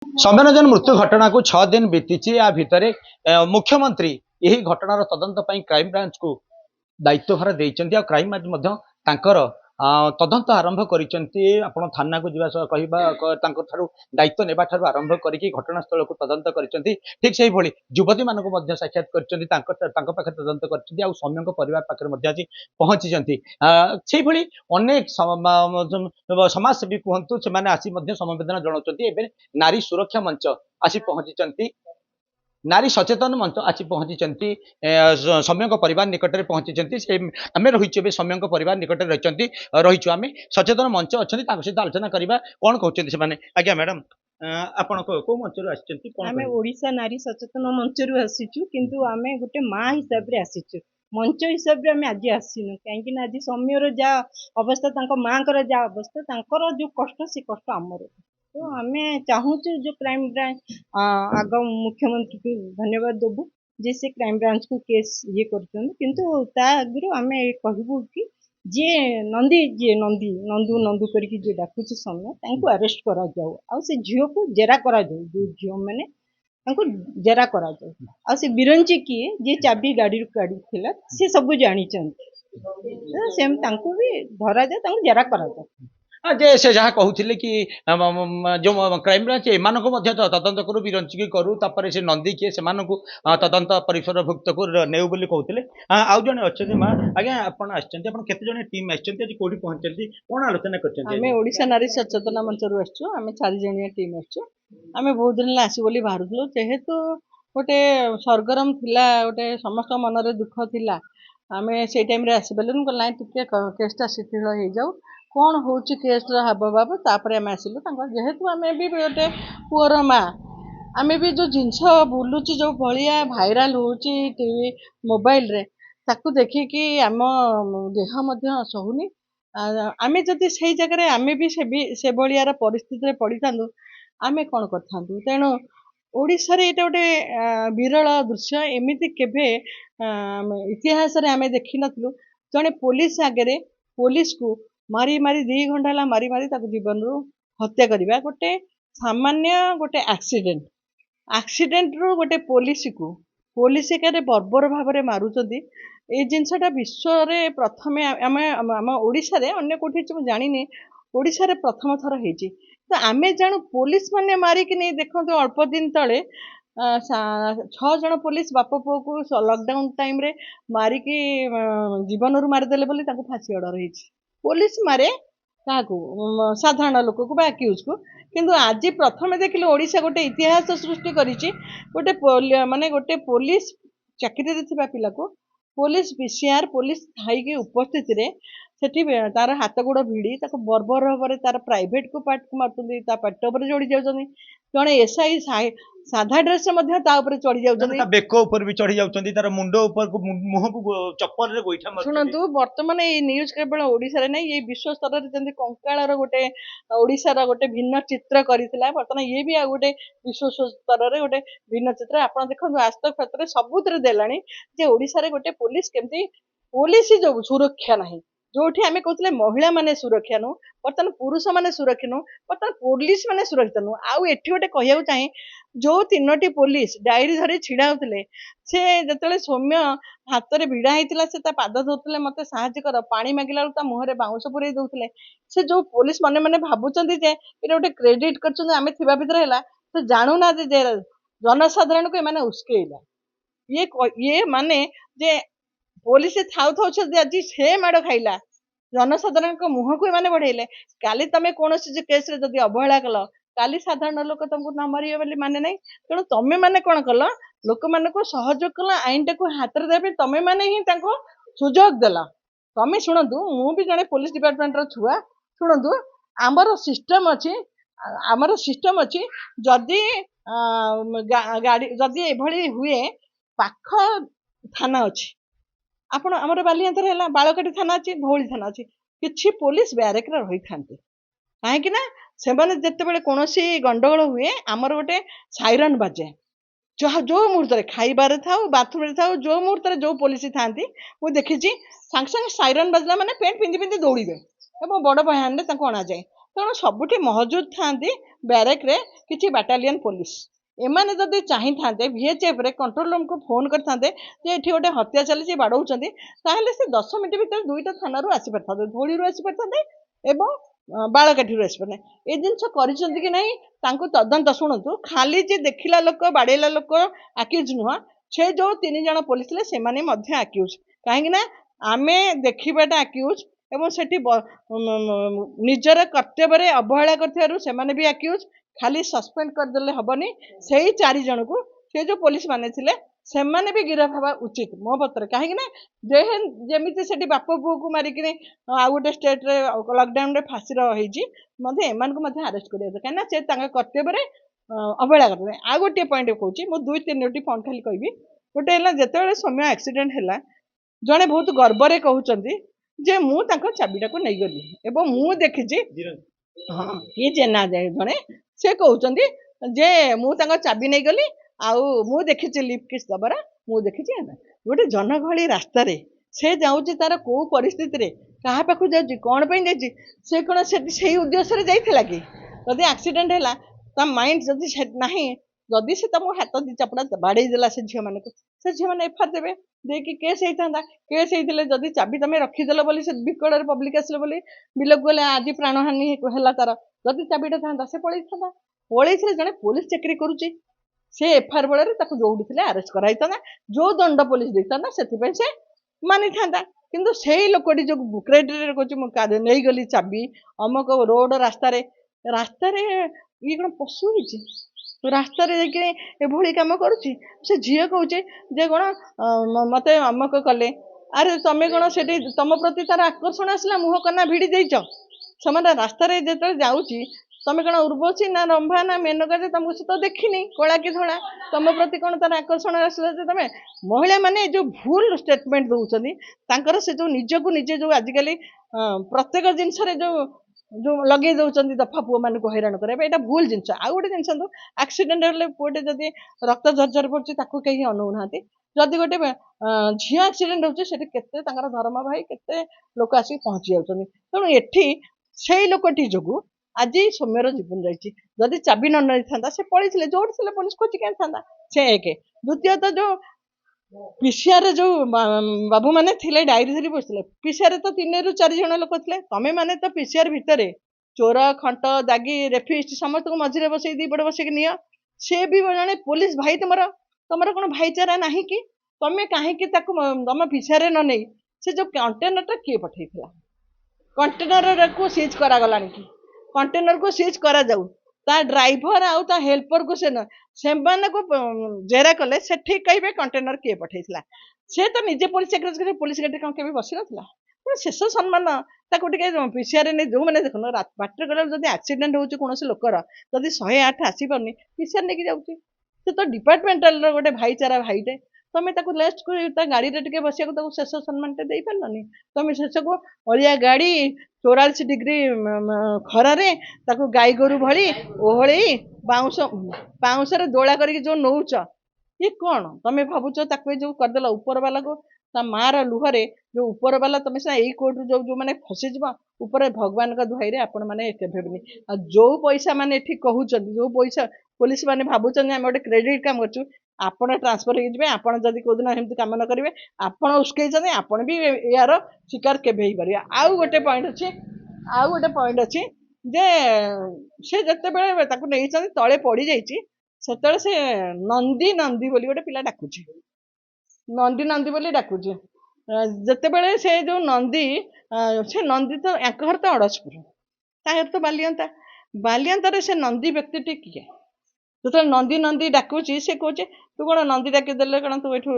संवेदनजन मृत्यु घटना को 6 दिन बीती या भितर मुख्यमंत्री यही घटनार तदंत क्राइम ब्रांच को दायित्वभार देइचंती क्राइम ब्रांच तांकर तदंत आरंभ करिसंती आपण थाना को जीवा कहबा तांकर थारु दायित्व नेबा थारु आरंभ करिकि घटनास्थल को तदंत करिसंती ठीक सेही भली युवती मानको मध्ये साक्षात करिसंती तांको पाखे तदंत करिसंती आ सौम्यको परिवार पाखे मध्ये आज पहुंचीचंती सेही भली अनेक समाजसेवी कहंतु से माने आसी मध्ये समवेदना जणाउचंती एबे नारी सुरक्षा मंच आसी पहुंचीचंती नारी सचेतन मंच आसी पहुंची सौम्य परिवार निकट में पहुंची आम रही सौम्य परिवार निकट रही रहीचु आम सचेतन मंच अच्छा सहित आलोचना करवा कौन कहते हैं आज्ञा मैडम आपण को मंच आम ओडिशा नारी सचेतन मंच रु आसीचु किंतु आम गोटे माँ हिसाब से आसीचु मंच हिसाब से आम आज आसीनु कहीं आज सौम्यर जा अवस्था माँ जा अवस्था जो कष्ट से कष्ट आमर तो आम चाहूँ जो क्राइम ब्रांच आग मुख्यमंत्री को धन्यवाद देवु जे से क्राइम ब्रांच को केस ये कर आम कहबू कि जे नंदी जे नंदी नंदू नंदू करके जे डाकुची समय अरेस्ट करा जाऊ आ से झील को जेरा करा जाऊ जो झील मैंने जेरा करा जाऊ आ से बिरंची किए जे चाबी गाड़ी काढ़ी थिला से सब जानी तो सेम तांको भी धरा जाए जेरा करा जाए जे से जहाँ कहते कि जो क्राइम ब्रांच एम तदंत करू विरंची करू से नंदी किए से तदंत परिसरभुक्त को नेउ बोली कहते आउ जने अच्छे माँ आज्ञा आपन केते जने टीम आछंती कोठी पहुंचंती कोन आलोचना करछंती आमे ओडिशा नारी सचेतना मंच रु आछू आमे 4 जणिया टीम आछू आमे बहुत दिन आसी बोली बाहरुलो जेहेतु गोटे सरगरम थिला गोटे समस्त मन रे दुख थिला आमे से टाइम रे आसी बोलन को लाइन टिके केसटा शिथिल हो जाऊ कौन हूँ केस हाव भाव तापर आम आसलु जेहेतु आम भी गोटे पुअर माँ आम भी जो जिनस बुलूची जो भाया भाइराल होवी मोबाइल रे ताकू देखिकी आम देह सहूनी आम जदि से जगह आम भी से भायार परिस्थिति पड़ी था आम कौन कर तेणु ओडिशा रे एटा गोटे विरल दृश्य एमती केवे इतिहास रे आम देखी नथलु जड़े पुलिस आगे पुलिस को मारी मारी 2 घंटा मारी मारी जीवन रु हत्या करवा गोटे सामान्य गोटे एक्सीडेंट रु गोटे पुलिस को पुलिस एकारे बर्बर भाव में मारुचंती ए जिनसटा विश्व रे प्रथमे आम ओडिशा रे अन्य कोठी जानी ओडिशा रे प्रथम थर हेची तो आमे जानू पुलिस माने मारिक नहीं देखो अल्प दिन तले 6 जन पुलिस बाप पुओ को लॉकडाउन टाइम रे मारिकी जीवन रु मारिदेले बोली फांसी ऑर्डर होती पुलिस मारे क्या साधारण लोक को एक्यूज को किंतु आज प्रथम देखिले ओडिशा गोटे इतिहास सृष्टि करिछि गोटे माने गोटे पुलिस चाकरी रे पिला को पुलिस पीसीआर पुलिस थाई के उपस्थिति रे सेठी तार हाथ गोड़ भिड़ी बर्बर भाव तार प्राइवेट को पार्ट को मार्चंती पेट उपर जोड़ी जाउछंती जड़े एसआई साधा ड्रेस चढ़ी जाउछंती बेक ऊपर भी चढ़ी जाउछंती तार मुंडो ऊपर को मुंह को चप्पल रे गोइठा मारछंती सुनंतु वर्तमान ये न्यूज केवल ओडिशा रे नहीं ये विश्व स्तर रे जंती कंकाळर गोटे ओडिशा रा गोटे भिन्न चित्र करितला वर्तमान ये भी आ गोटे विश्व स्तर रे गोटे भिन्न चित्र आपण देखो आज तक क्षेत्र सबुतरे देलानी जे ओडिशा रे गोटे पुलिस केमती पुलिस जो सुरक्षा नहीं जोठी आमे कहतले महिला माने सुरक्षा नु बर्तमान पुरुष माने सुरक्षा नु बर्तमान पुलिस माने सुरक्षा नु आउ एठी गोटे कहियाउ चाहे जो 3टी पुलिस डायरी धरी छिड़ा होतले से जतले सौम्य हाथ रे भिड़ा हेतिला से ता पाद धोतले मते सहायता कर पानी मागिला ता मुहरे बाउंस पुरे दउतले से जो पुलिस माने माने भाबुचंदी जे एटा गोटे क्रेडिट करचंदी आमे थिबा भितर हैला तो जानू ना जे जनसाधारण को माने उस्केइला ये माने जे पुलिस थाउ थाउ आज से माड़ खाइला जनसाधारण मुह को माने बढ़ेले काली तमें कौन केस रे जदि अवहेला कल काली साधारण लोक तुमको न मारे बोली माने नहीं तेणु तमें माने कौन कल लोक मान को सहयोग कल आईन टाक हाथ में देवे तमें माने ही सुजोग देला तमें शुणु मु भी जड़े पुलिस डिपार्टमेंट रो छुआ शुणु आमर सिस्टम अच्छी जदि गाड़ी जदि एभली हुए पाख थाना अच्छी आपण आमर बालियांतर है बालकाटी थाना अच्छी धौली थाना अच्छी किसी पुलिस ब्यारेक रही था कहीं से जिते कौन गंडगोल हुए आमर गोटे साइरन बाजे जो मुहूर्त खाइबार था बाथरूम था जो मुहूर्त जो पुलिस था देखी सांगे सांगे साइरन बाजला मैंने पेंट पिंधि पिंधि दौड़े और बड़ बयान में अणा जाए ତେଣୁ ସବୁଠି ମହଜୁଦ ଥାନ୍ତି ବ୍ୟାରେକ୍ରେ କିଛି ବାଟାଲିୟନ ପୋଲିସ। ଏମାନେ ଯଦି ଚାହିଁଥାନ୍ତେ VHF ରେ କଣ୍ଟ୍ରୋଲ ରୁମ୍କୁ ଫୋନ୍ କରିଥାନ୍ତେ ଯେ ଏଠି ଗୋଟେ ହତ୍ୟା ଚାଲିଛି ବାଡ଼ଉଛନ୍ତି, ତାହେଲେ ସେ 10 ମିନିଟ୍ ଭିତରେ 2ଟା ଥାନାରୁ ଆସିପାରିଥାନ୍ତେ, ଧଉଳିରୁ ଆସିପାରିଥାନ୍ତେ ଏବଂ ବାଳକାଠିରୁ ଆସିପାରିଥାନ୍ତେ। ଏ ଜିନିଷ କରିଛନ୍ତି କି ନାହିଁ ତାଙ୍କୁ ତଦନ୍ତ। ଶୁଣନ୍ତୁ, ଖାଲି ଯେ ଦେଖିଲା ଲୋକ ବାଡ଼େଇଲା ଲୋକ ଆକ୍ୟୁଜ ନୁହଁ, ସେ ଯୋଉ 3 ଜଣ ପୋଲିସ ଥିଲେ ସେମାନେ ମଧ୍ୟ ଆକ୍ୟୁଜ। କାହିଁକି ନା ଆମେ ଦେଖିବାଟା ଆକ୍ୟୁଜ ଏବଂ ସେଠି ନିଜର କର୍ତ୍ତବ୍ୟରେ ଅବହେଳା କରିଥିବାରୁ ସେମାନେ ବି ଆକ୍ୟୁଜ। ଖାଲି ସସ୍ପେଣ୍ଡ କରିଦେଲେ ହବନି, ସେଇ 4 ଜଣଙ୍କୁ ସେ ଯୋଉ ପୋଲିସ ମାନେ ଥିଲେ ସେମାନେ ବି ଗିରଫ ହେବା ଉଚିତ ମୋ ମତରେ। କାହିଁକି ନା ଯେମିତି ସେଠି ବାପ ପୁଅକୁ ମାରିକିନି ଆଉ ଗୋଟେ ଷ୍ଟେଟରେ ଲକଡାଉନରେ ଫାଶୀର ହେଇଛି, ମଧ୍ୟ ଏମାନଙ୍କୁ ମଧ୍ୟ ଆରେଷ୍ଟ କରିବା କଥା, କାହିଁକିନା ସେ ତାଙ୍କ କର୍ତ୍ତବ୍ୟରେ ଅବହେଳା କରିଥିଲେ। ଆଉ ଗୋଟିଏ ପଏଣ୍ଟ କହୁଛି, ମୁଁ 2-3ଟି ପଏଣ୍ଟ ଖାଲି କହିବି। ଗୋଟେ ହେଲା, ଯେତେବେଳେ ସୌମ୍ୟ ଆକ୍ସିଡେଣ୍ଟ ହେଲା, ଜଣେ ବହୁତ ଗର୍ବରେ କହୁଛନ୍ତି ଯେ ମୁଁ ତାଙ୍କ ଚାବିଟାକୁ ନେଇଗଲି ଏବଂ ମୁଁ ଦେଖିଛି, ହଁ କିଏ ଜେନା ଜଣେ, ସେ କହୁଛନ୍ତି ଯେ ମୁଁ ତାଙ୍କ ଚାବି ନେଇଗଲି ଆଉ ମୁଁ ଦେଖିଛି ଲିପ୍ କିସ୍ ଦବାର, ମୁଁ ଦେଖିଛି। ଗୋଟେ ଜନଗହଳି ରାସ୍ତାରେ ସେ ଯାଉଛି, ତାର କୋଉ ପରିସ୍ଥିତିରେ କାହା ପାଖକୁ ଯାଉଛି, କଣ ପାଇଁ ଯାଇଛି, ସେ କଣ ସେଇ ଉଦ୍ଦେଶ୍ୟରେ ଯାଇଥିଲା କି? ଯଦି ଆକ୍ସିଡେଣ୍ଟ ହେଲା, ତା ମାଇଣ୍ଡ ଯଦି ନାହିଁ, ଯଦି ସେ ତମକୁ ହାତ 2 ଚାପୁଡ଼ା ବାଡ଼େଇ ଦେଲା ସେ ଝିଅମାନଙ୍କୁ, ସେ ଝିଅମାନେ ଏଫଆଇଆର ଦେବେ, ଦେଇକି କେସ୍ ହେଇଥାନ୍ତା। କେସ୍ ହେଇଥିଲେ ଯଦି ଚାବି ତମେ ରଖିଦେଲ ବୋଲି, ସେ ବିକଳରେ ପବ୍ଲିକ ଆସିଲେ ବୋଲି ବିଲକୁ ଗଲେ, ଆଜି ପ୍ରାଣହାନି ହେଲା ତାର, ଯଦି ଚାବିଟା ଥାନ୍ତା ସେ ପଳେଇଥାନ୍ତା। ପଳେଇଥିଲେ, ଜଣେ ପୋଲିସ ଚାକିରି କରୁଛି, ସେ ଏଫଆଇଆର ବଳରେ ତାକୁ ଯୋଉଠି ଥିଲେ ଆରେଷ୍ଟ କରାହେଇଥାନ୍ତା, ଯୋଉ ଦଣ୍ଡ ପୋଲିସ ଦେଇଥାନ୍ତା ସେଥିପାଇଁ ସେ ମାନିଥାନ୍ତା। କିନ୍ତୁ ସେଇ ଲୋକଟି ଯୋଉ କ୍ରେଡିଟରେ କହୁଛି ମୁଁ ନେଇଗଲି ଚାବି, ଅମକ ରୋଡ ରାସ୍ତାରେ ଇଏ କଣ ପଶୁ ହେଇଛି? ରାସ୍ତାରେ ଯାଇକି ଏଭଳି କାମ କରୁଛି। ସେ ଝିଅ କହୁଛି ଯେ କଣ ମତେ ଅମକ କଲେ। ଆରେ ତମେ କଣ ସେଠି ତମ ପ୍ରତି ତାର ଆକର୍ଷଣ ଆସିଲା, ମୁହଁ କନା ଭିଡି ଦେଇଛ? ସେମାନେ ରାସ୍ତାରେ ଯେତେବେଳେ ଯାଉଛି, ତମେ କଣ ଉର୍ବଶୀ ନା ରମ୍ଭା ନା ମେନକା ଯେ ତମକୁ ସେ ତ ଦେଖିନି, କଳା କି ଧଳା, ତମ ପ୍ରତି କଣ ତାର ଆକର୍ଷଣ ଆସିଲା ଯେ ତମେ? ମହିଳା ମାନେ ଯୋଉ ଭୁଲ ଷ୍ଟେଟମେଣ୍ଟ ଦଉଛନ୍ତି, ତାଙ୍କର ସେ ଯୋଉ ନିଜକୁ ନିଜେ ଯୋଉ ଆଜିକାଲି ପ୍ରତ୍ୟେକ ଜିନିଷରେ ଯୋଉ ଲଗେଇ ଦଉଛନ୍ତି ଦଫା ପୁଅ ମାନଙ୍କୁ ହଇରାଣ କରିବା, ଏଇଟା ଭୁଲ ଜିନିଷ। ଆଉ ଗୋଟେ ଜିନିଷ, ଆକ୍ସିଡେଣ୍ଟ ହେଲେ ପୁଅଟେ ଯଦି ରକ୍ତ ଝରଝର ପଡୁଛି ତାକୁ କେହି ଅନଉନାହାନ୍ତି। ଯଦି ଗୋଟେ ଝିଅ ଆକ୍ସିଡେଣ୍ଟ ହଉଛି, ସେଠି କେତେ ତାଙ୍କର ଧର୍ମ ଭାଇ, କେତେ ଲୋକ ଆସିକି ପହଞ୍ଚି ଯାଉଛନ୍ତି। ତେଣୁ ଏଠି ସେଇ ଲୋକଟି ଯୋଗୁ ଆଜି ସୌମ୍ୟର ଜୀବନ ଯାଇଛି। ଯଦି ଚାବି ନ ନେଇଥାନ୍ତା, ସେ ପଳେଇଥିଲେ, ଯୋଉଠି ଥିଲେ ପୋଲିସ ଖୋଜିକି ଆଣିଥାନ୍ତା। ସେ ଏକ। ଦ୍ୱିତୀୟତଃ, ଯୋଉ PCR ଯୋଉ ବାବୁ ମାନେ ଥିଲେ, ଡାଇରୀ ଧରି ବସିଥିଲେ, PCR ତ 3ରୁ 4 ଜଣ ଲୋକ ଥିଲେ। ତମେ ମାନେ ତ PCR ଭିତରେ ଚୋର, ଖଣ୍ଟ, ଦାଗି, ରେଫିଷ୍ଟ ସମସ୍ତଙ୍କୁ ମଝିରେ ବସେଇ 2 ପଟେ ବସେଇକି ନିଅ। ସେ ବି ଜଣେ ପୋଲିସ ଭାଇ, ତମର କଣ ଭାଇଚାରା ନାହିଁ କି? ତମେ କାହିଁକି ତାକୁ ତମ PCR ନ ନେଇ ସେ ଯୋଉ କଣ୍ଟେନରଟା କିଏ ପଠେଇଥିଲା? କଣ୍ଟେନରକୁ ସିଜ୍ କରାଗଲାଣି କି? କଣ୍ଟେନରକୁ ସିଜ୍ କରାଯାଉ, ତା ଡ୍ରାଇଭର ଆଉ ତା ହେଲ୍ପରକୁ ସେମାନଙ୍କୁ ଜେରା କଲେ, ସେଠି କହିବେ କଣ୍ଟେନର କିଏ ପଠେଇଥିଲା। ସେ ତ ନିଜେ ପୋଲିସ ଚାକିରି କରି ପୋଲିସ ଗାଡ଼ିରେ କଣ କେବେ ବସିନଥିଲା? ଶେଷ ସମ୍ମାନ ତାକୁ ଟିକେ PCR ନେଇ, ଯୋଉମାନେ ଦେଖୁନ ବାଟରେ ଗଲା ଯଦି ଆକ୍ସିଡେଣ୍ଟ ହଉଛି କୌଣସି ଲୋକର, ଯଦି 108 ଆସିପାରୁନି, PCR ନେଇକି ଯାଉଛି। ସେ ତ ଡିପାର୍ଟମେଣ୍ଟାଲର ଗୋଟେ ଭାଇଚାରା ଭାଇଟେ, ତମେ ତାକୁ ଲେଷ୍ଟ କରି ତା ଗାଡିରେ ଟିକେ ବସିବାକୁ ତାକୁ ଶେଷ ସମ୍ମାନଟେ ଦେଇପାରିଲନି। ତମେ ଶେଷକୁ ଅଳିଆ ଗାଡି 44 ଡିଗ୍ରୀ ଖରାରେ ତାକୁ ଗାଈ ଗୋରୁ ଭଳି ଓହଳେଇ ବାଉଁଶରେ ଦୋଳା କରିକି ଯୋଉ ନଉଛ, ଇଏ କଣ? ତମେ ଭାବୁଛ ତାକୁ ଯୋଉ କରିଦେଲ ଉପର ବାଲାକୁ, ତା ମାର ଲୁହରେ ଯୋଉ ଉପର ବାଲା, ତମେ ସିନା ଏଇ କୋର୍ଟରୁ ଯୋଉମାନେ ଫସିଯିବ, ଉପରେ ଭଗବାନଙ୍କ ଦୁହାଇରେ ଆପଣ ମାନେ କେବେ ବି। ଆଉ ଯୋଉ ପଇସା ମାନେ ଏଠି କହୁଛନ୍ତି, ଯୋଉ ପଇସା ପୋଲିସ ମାନେ ଭାବୁଛନ୍ତି ଆମେ ଗୋଟେ କ୍ରେଡିଟ କାମ କରୁଛୁ, ଆପଣ ଟ୍ରାନ୍ସଫର ହେଇଯିବେ। ଆପଣ ଯଦି କୋଉଦିନ ଏମିତି କାମ ନ କରିବେ, ଆପଣ ଉସ୍କେଇଛନ୍ତି, ଆପଣ ବି ଏହାର ଶିକାର କେବେ ହେଇପାରିବେ। ଆଉ ଗୋଟେ ପଏଣ୍ଟ ଅଛି ଯେ ସେ ଯେତେବେଳେ ତାକୁ ନେଇଛନ୍ତି, ତଳେ ପଡିଯାଇଛି, ସେତେବେଳେ ସେ ନନ୍ଦୀ ବୋଲି ଗୋଟେ ପିଲା ଡାକୁଛି, ନନ୍ଦୀ ବୋଲି ଡାକୁଛି। ଯେତେବେଳେ ସେ ଯୋଉ ସେ ନନ୍ଦୀ ତ ୟାଙ୍କ ଘର ତ ଅଡ଼ଶପୁର, ତା ଘର ତ ବାଲିଅନ୍ତାରେ ସେ ନନ୍ଦୀ ବ୍ୟକ୍ତିଟି କିଏ? ଯେତେବେଳେ ନନ୍ଦୀ ଡାକୁଛି, ସେ କହୁଛି ତୁ କଣ ନନ୍ଦୀ ଡାକିଦେଲେ କଣ ତୁ ଏଠୁ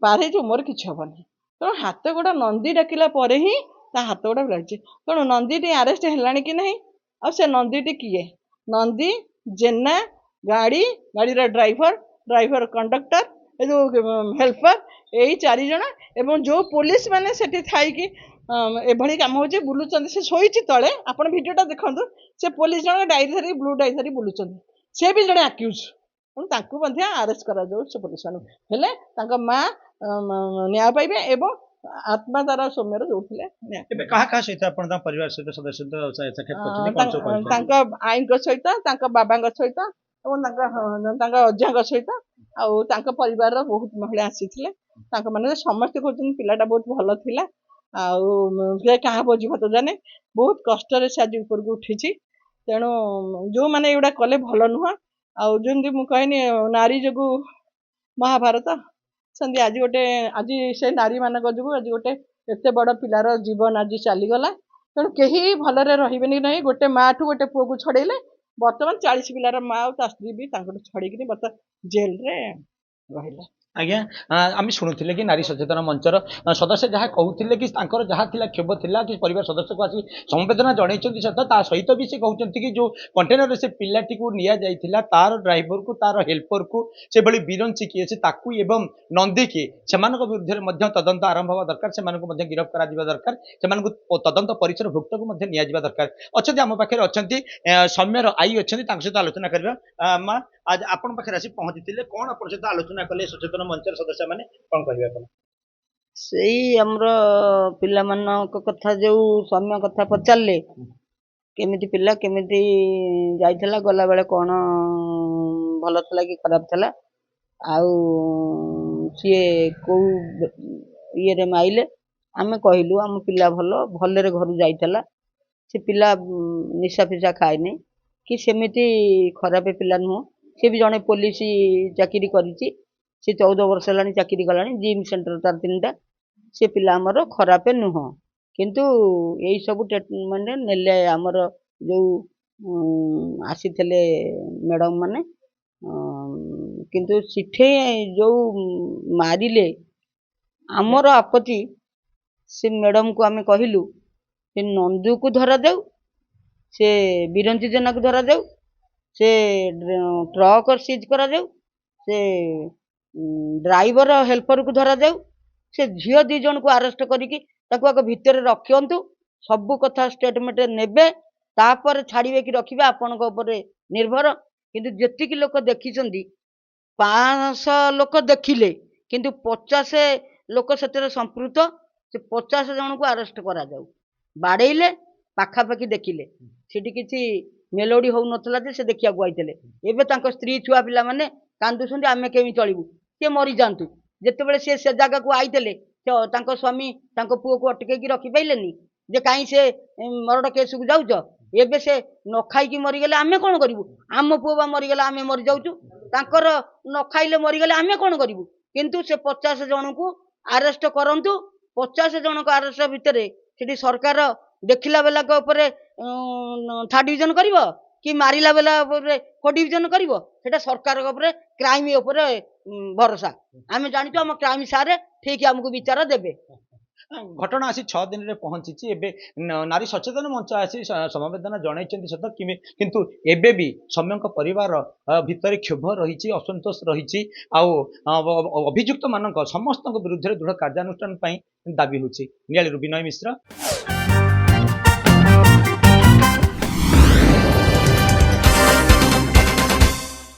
ପାର ହେଇଯିବୁ, ମୋର କିଛି ହବନି। ତେଣୁ ହାତ ଗୋଡ ନନ୍ଦୀ ଡାକିଲା ପରେ ହିଁ ତା ହାତ ଗୋଡ ରହିଛି। ତେଣୁ ନନ୍ଦୀଟି ଆରେଷ୍ଟ ହେଲାଣି କି ନାହିଁ? ଆଉ ସେ ନନ୍ଦୀଟି କିଏ? ନନ୍ଦୀ, ଜେନା, ଗାଡିର ଡ୍ରାଇଭର, କଣ୍ଡକ୍ଟର, ଏ ଯୋଉ ହେଲ୍ପର, ଏଇ 4 ଜଣ ଏବଂ ଯୋଉ ପୋଲିସ ମାନେ ସେଠି ଥାଇକି ଏଭଳି କାମ ହଉଛି, ବୁଲୁଛନ୍ତି, ସେ ଶୋଇଛି ତଳେ, ଆପଣ ଭିଡିଓଟା ଦେଖନ୍ତୁ। ସେ ପୋଲିସ ଜଣ ଡାଇରୀ ଧରି, ବ୍ଲୁ ଡାଇରୀ ଧରି ବୁଲୁଛନ୍ତି, ସେ ବି ଜଣେ ଆକ୍ୟୁଜ। ତେଣୁ ତାଙ୍କୁ ମଧ୍ୟ ଆରେଷ୍ଟ କରାଯାଉ, ସେ ପୋଲିସ ମାନଙ୍କୁ। ହେଲେ ତାଙ୍କ ମା ନ୍ୟାୟ ପାଇବେ ଏବଂ ଆତ୍ମା ତାର ସୌମ୍ୟର ଯୋଉଥିଲେ ଏବେ କାହା ସହିତ ଆପଣ ତାଙ୍କ ପରିବାର ସହିତ ସଦସ୍ୟ ସହିତ ସାକ୍ଷାତ କରିଛନ୍ତି କଣ ସବୁ କହିଛନ୍ତି? ତାଙ୍କ ଆଈଙ୍କ ସହିତ ତାଙ୍କ ବାବାଙ୍କ ସହିତ ଏବଂ ତାଙ୍କ ଅଜାଙ୍କ ସହିତ ଆଉ ତାଙ୍କ ପରିବାରର ବହୁତ ମହିଳା ଆସିଥିଲେ। ତାଙ୍କ ମାନେ ସମସ୍ତେ କହୁଛନ୍ତି ପିଲାଟା ବହୁତ ଭଲ ଥିଲା ଆଉ ସେ କାହା ଭୋଜି ଭାତ ଜାଣେ ବହୁତ କଷ୍ଟରେ ସେ ଆଜି ଉପରକୁ ଉଠିଛି। ତେଣୁ ଯୋଉମାନେ ଏଗୁଡା କଲେ ଭଲ ନୁହଁ। ଆଉ ଯେମିତି ମୁଁ କହିନି ନାରୀ ଯୋଗୁ ମହାଭାରତ, ସେମିତି ଆଜି ସେ ନାରୀ ମାନଙ୍କ ଯୋଗୁ ଆଜି ଗୋଟେ ଏତେ ବଡ ପିଲାର ଜୀବନ ଆଜି ଚାଲିଗଲା। ତେଣୁ କେହି ଭଲରେ ରହିବେନି ନାହିଁ। ଗୋଟେ ମା ଠୁ ଗୋଟେ ପୁଅକୁ ଛଡେଇଲେ, ବର୍ତ୍ତମାନ 40 ପିଲାର ମା ଆଉ ତା ସ୍ତ୍ରୀ ବି ତାଙ୍କଠୁ ଛଡେଇକିରି ବର୍ତ୍ତମାନ ଜେଲରେ ରହିଲେ। ଆଜ୍ଞା ଆମେ ଶୁଣୁଥିଲେ କି ନାରୀ ସଚେତନ ମଞ୍ଚର ସଦସ୍ୟ ଯାହା କହୁଥିଲେ କି ତାଙ୍କର ଯାହା ଥିଲା କ୍ଷୋଭ ଥିଲା କି ପରିବାର ସଦସ୍ୟକୁ ଆସି ସମବେଦନା ଜଣାଇଛନ୍ତି ସତ, ତା ସହିତ ବି ସେ କହୁଛନ୍ତି କି ଯୋଉ କଣ୍ଟେନରରେ ସେ ପିଲାଟିକୁ ନିଆଯାଇଥିଲା ତାର ଡ୍ରାଇଭରକୁ ତାର ହେଲ୍ପରକୁ ସେଭଳି ବିରଞ୍ଚି କିଏ ଅଛି ତାକୁ ଏବଂ ନନ୍ଦୀ କିଏ ସେମାନଙ୍କ ବିରୁଦ୍ଧରେ ମଧ୍ୟ ତଦନ୍ତ ଆରମ୍ଭ ହେବା ଦରକାର। ସେମାନଙ୍କୁ ମଧ୍ୟ ଗିରଫ କରାଯିବା ଦରକାର। ସେମାନଙ୍କୁ ତଦନ୍ତ ପରିସର ଭୁକ୍ତକୁ ମଧ୍ୟ ନିଆଯିବା ଦରକାର। ଅଛନ୍ତି ଆମ ପାଖରେ ଅଛନ୍ତି ସୌମ୍ୟର ଆଈ ଅଛନ୍ତି, ତାଙ୍କ ସହିତ ଆଲୋଚନା କରିବା। ମା ଆଜି ଆପଣଙ୍କ ପାଖରେ ଆସି ପହଞ୍ଚିଥିଲେ, କଣ ଆପଣଙ୍କ ସହିତ ଆଲୋଚନା କଲେ ସଚେତନ ମଞ୍ଚର ସଦସ୍ୟ ମାନେ, କଣ କହିବେ ଆପଣ? ସେଇ ଆମର ପିଲାମାନଙ୍କ କଥା ଯୋଉ ସୌମ୍ୟ କଥା ପଚାରିଲେ, କେମିତି ପିଲା କେମିତି ଯାଇଥିଲା, ଗଲାବେଳେ କଣ ଭଲ ଥିଲା କି ଖରାପ ଥିଲା, ଆଉ ସିଏ କୋଉ ଇଏରେ ମାଇଲେ। ଆମେ କହିଲୁ ଆମ ପିଲା ଭଲରେ ଘରୁ ଯାଇଥିଲା। ସେ ପିଲା ନିଶା ଫିସା ଖାଏନି କି ସେମିତି ଖରାପ ପିଲା ନୁହଁ। ସେ ବି ଜଣେ ପୋଲିସ ଚାକିରି କରିଛି। ସେ 14 ବର୍ଷ ହେଲାଣି ଚାକିରି କଲାଣି, ଜିମ୍ ସେଣ୍ଟର ତାର 3ଟା। ସେ ପିଲା ଆମର ଖରାପ ନୁହଁ, କିନ୍ତୁ ଏଇ ସବୁ ଟ୍ରିଟମେଣ୍ଟ ନେଲେ ଆମର ଯୋଉ ଆସିଥିଲେ ମ୍ୟାଡମ ମାନେ, କିନ୍ତୁ ସେଠି ଯୋଉ ମାରିଲେ ଆମର ଆପତ୍ତି। ସେ ମ୍ୟାଡମକୁ ଆମେ କହିଲୁ ସେ ନନ୍ଦୁକୁ ଧରା ଦେଉ, ସେ ବିରଞ୍ଚି ଜେନାକୁ ଧରା ଦେଉ, ସେ ଟ୍ରକ ସିଜ୍ କରାଯାଉ, ସେ ଡ୍ରାଇଭର ହେଲ୍ପରକୁ ଧରା ଦେଉ, ସେ ଝିଅ 2 ଜଣକୁ ଆରେଷ୍ଟ କରିକି ତାକୁ ଆଗ ଭିତରେ ରଖନ୍ତୁ। ସବୁ କଥା ଷ୍ଟେଟମେଣ୍ଟ ନେବେ, ତାପରେ ଛାଡ଼ିବେ କି ରଖିବେ ଆପଣଙ୍କ ଉପରେ ନିର୍ଭର। କିନ୍ତୁ ଯେତିକି ଲୋକ ଦେଖିଛନ୍ତି, 500 ଲୋକ ଦେଖିଲେ, କିନ୍ତୁ 50 ଲୋକ ସେଥିରେ ସମ୍ପୃକ୍ତ। ସେ 50 ଜଣଙ୍କୁ ଆରେଷ୍ଟ କରାଯାଉ। ବାଡେଇଲେ, ପାଖାପାଖି ଦେଖିଲେ, ସେଠି କିଛି ମେଲୋଡି ହଉନଥିଲା ଯେ ସେ ଦେଖିବାକୁ ଆଇଥିଲେ। ଏବେ ତାଙ୍କ ସ୍ତ୍ରୀ ଛୁଆ ପିଲାମାନେ କାନ୍ଦୁଛନ୍ତି, ଆମେ କେମିତି ଚଳିବୁ, ସିଏ ମରିଯାଆନ୍ତୁ। ଯେତେବେଳେ ସେ ଜାଗାକୁ ଆଇଥିଲେ, ତାଙ୍କ ସ୍ୱାମୀ ତାଙ୍କ ପୁଅକୁ ଅଟକେଇକି ରଖିପାଇଲେନି ଯେ କାହିଁ ସେ ମର୍ଡର କେସକୁ ଯାଉଛ। ଏବେ ସେ ନ ଖାଇକି ମରିଗଲେ ଆମେ କଣ କରିବୁ? ଆମ ପୁଅ ବା ମରିଗଲେ ଆମେ ମରିଯାଉଛୁ, ତାଙ୍କର ନ ଖାଇଲେ ମରିଗଲେ ଆମେ କଣ କରିବୁ? କିନ୍ତୁ ସେ 50 ଜଣଙ୍କୁ ଆରେଷ୍ଟ କରନ୍ତୁ। 50 ଜଣଙ୍କ ଆରେଷ୍ଟ ଭିତରେ ସେଠି ସରକାର ଦେଖିଲା ବେଲାଙ୍କ ଉପରେ 3rd ଡିଭିଜନ କରିବ କି ମାରିଲା ବେଲା ଉପରେ 4th ଡିଭିଜନ କରିବ? ସେଟା ସରକାରଙ୍କ ଉପରେ, କ୍ରାଇମ ଉପରେ ଭରସା। ଆମେ ଜାଣିଛୁ ଆମ କ୍ରାଇମ ସାରେ ଠିକ ଆମକୁ ବିଚାର ଦେବେ। ଘଟଣା ଆସି 6 ଦିନରେ ପହଞ୍ଚିଛି। ଏବେ ନାରୀ ସଚେତନ ମଞ୍ଚ ଆସି ସମବେଦନା ଜଣାଇଛନ୍ତି ସତ, କିନ୍ତୁ ଏବେ ବି ସୌମ୍ୟଙ୍କ ପରିବାର ଭିତରେ କ୍ଷୋଭ ରହିଛି, ଅସନ୍ତୋଷ ରହିଛି। ଆଉ ଅଭିଯୁକ୍ତ ମାନଙ୍କ ସମସ୍ତଙ୍କ ବିରୁଦ୍ଧରେ ଦୃଢ କାର୍ଯ୍ୟାନୁଷ୍ଠାନ ପାଇଁ ଦାବି ହେଉଛି। ନିଆଳିରୁ ବିନୟ ମିଶ୍ର।